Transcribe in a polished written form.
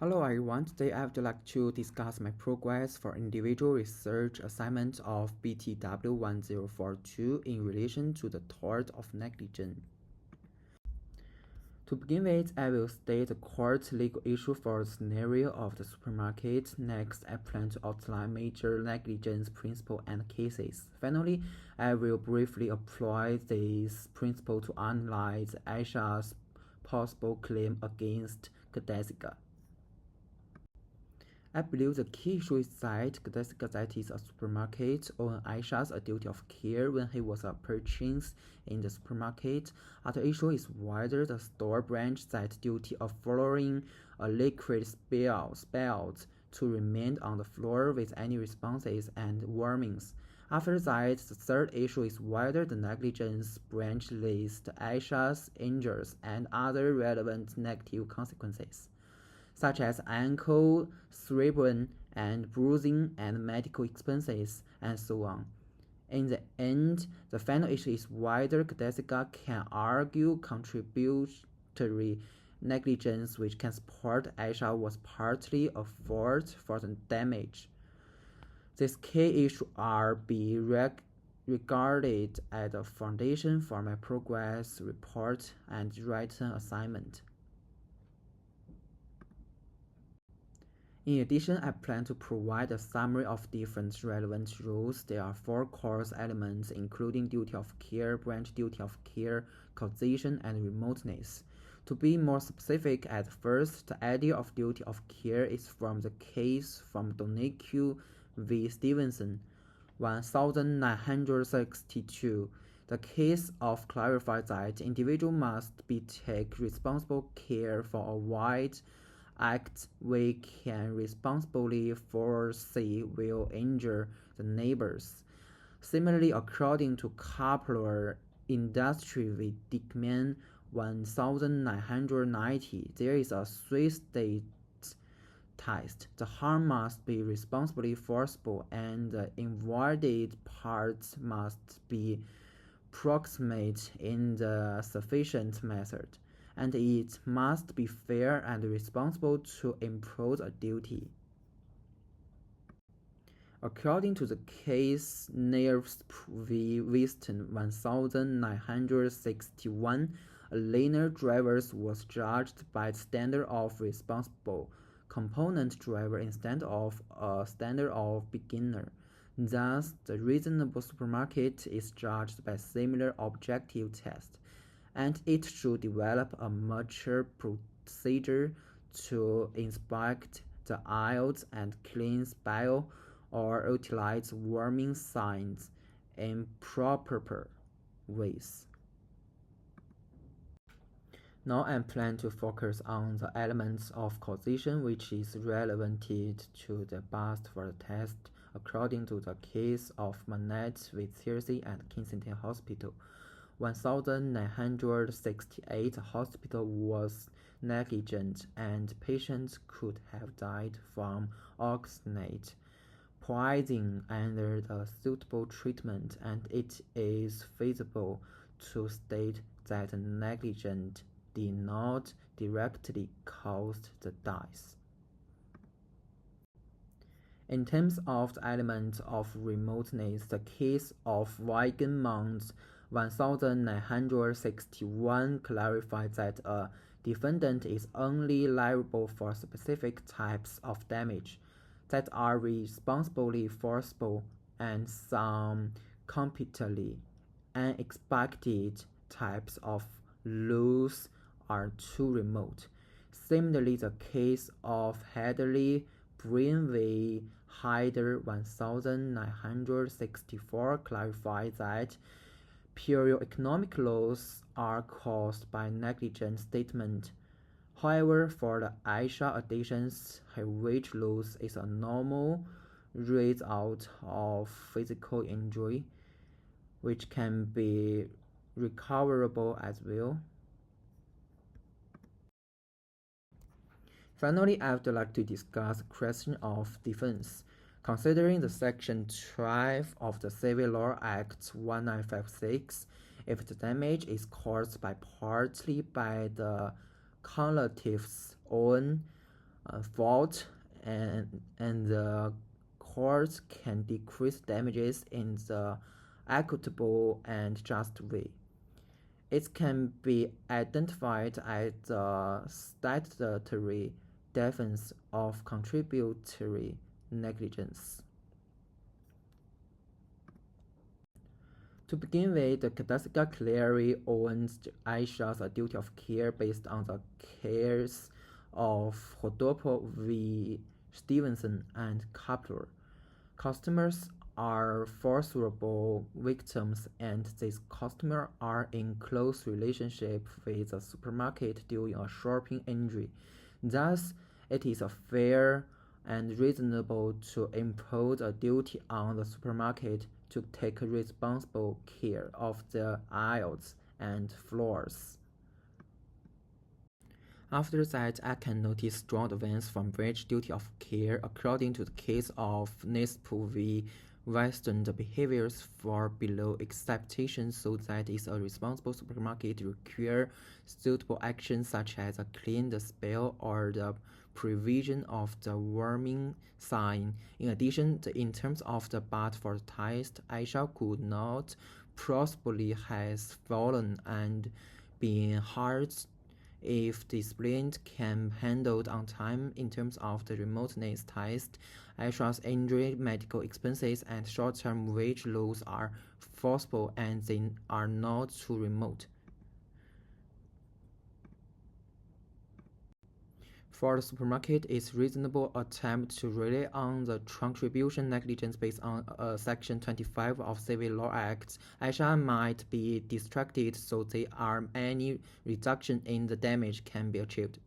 Hello everyone, today I would like to discuss my progress for individual research assignment of BTW1042 in relation to the tort of negligence. To begin with, I will state the court legal issue for the scenario of the supermarket. Next, I plan to outline major negligence principles and cases. Finally, I will briefly apply this principle to analyze Aisha's possible claim against Gadesica. I believe the key issue is that Gadesica is a supermarket owed Aisha's a duty of care when he was a purchase in the supermarket. Other issue is whether the store branch that duty of following a liquid spilled to remain on the floor with any responses and warnings. After that, the third issue is whether the negligence branch lists Aisha's injuries and other relevant negative consequences, such as ankle sprain and bruising and medical expenses, and so on. In the end, the final issue is whether Gadesica can argue contributory negligence which can support Aisha was partly a fault for the damage. These key issues are be regarded as a foundation for my progress report and written assignment. In addition, I plan to provide a summary of different relevant rules. There are 4 core elements, including duty of care, branch duty of care, causation, and remoteness. To be more specific, at first, the idea of duty of care is from the case from Donahue v. Stevenson, 1962. The case of clarifies that individual must be take responsible care for a wide act we can responsibly foresee will injure the neighbors. Similarly, according to Coupler Industry v. Dickman 1990, there is a 3-stage test. The harm must be responsibly forcible and the invalid parts must be proximate in the sufficient method, and it must be fair and responsible to impose a duty. According to the case Nerves v. Weston 1961, a linear driver was judged by the standard of responsible component driver instead of a standard of beginner. Thus, the reasonable supermarket is judged by similar objective test, and it should develop a mature procedure to inspect the aisles and cleanse bile or utilize warming signs in proper ways. Now I plan to focus on the elements of causation which is relevant to the best for the test according to the case of Manette with Thirsty and Kensington Hospital. 1968 hospital was negligent and patients could have died from oxynate poisoning under the suitable treatment, and it is feasible to state that the negligence did not directly cause the death. In terms of the element of remoteness, the case of Weigenmund 1961 clarified that a defendant is only liable for specific types of damage that are responsibly forcible and some completely unexpected types of loss are too remote. Similarly, the case of Hadley Breen v. Hyder 1964 clarified that pure economic loss are caused by negligent statement. However, for the Aisha additions, her wage loss is a normal result of physical injury, which can be recoverable as well. Finally, I would like to discuss the question of defense. Considering the Section 12 of the Civil Law Act 1956, if the damage is caused partly by the collective's own fault, and the courts can decrease damages in the equitable and just way. It can be identified as the statutory defense of contributory negligence. To begin with, the Cadassica clearly owns Aisha's duty of care based on the case of Rodolfo v. Stevenson and Kapler. Customers are vulnerable victims, and these customers are in close relationship with the supermarket during a shopping injury. Thus, it is fair and reasonable to impose a duty on the supermarket to take responsible care of the aisles and floors. After that, I can notice strong evidence from which duty of care, according to the case of Nespo v. Weston, the behaviors fall below expectations, so that is a responsible supermarket require suitable actions such as a clean the spill or the provision of the warming sign. In addition, in terms of the but for the test, Aisha could not possibly has fallen and been hurt if the splint can handled on time. In terms of the remoteness test, Aisha's injury, medical expenses, and short-term wage loss are forcible and they are not too remote. For the supermarket, it's reasonable attempt to rely on the contribution negligence based on Section 25 of Civil Law Act. Aisha might be distracted, so there are any reduction in the damage can be achieved.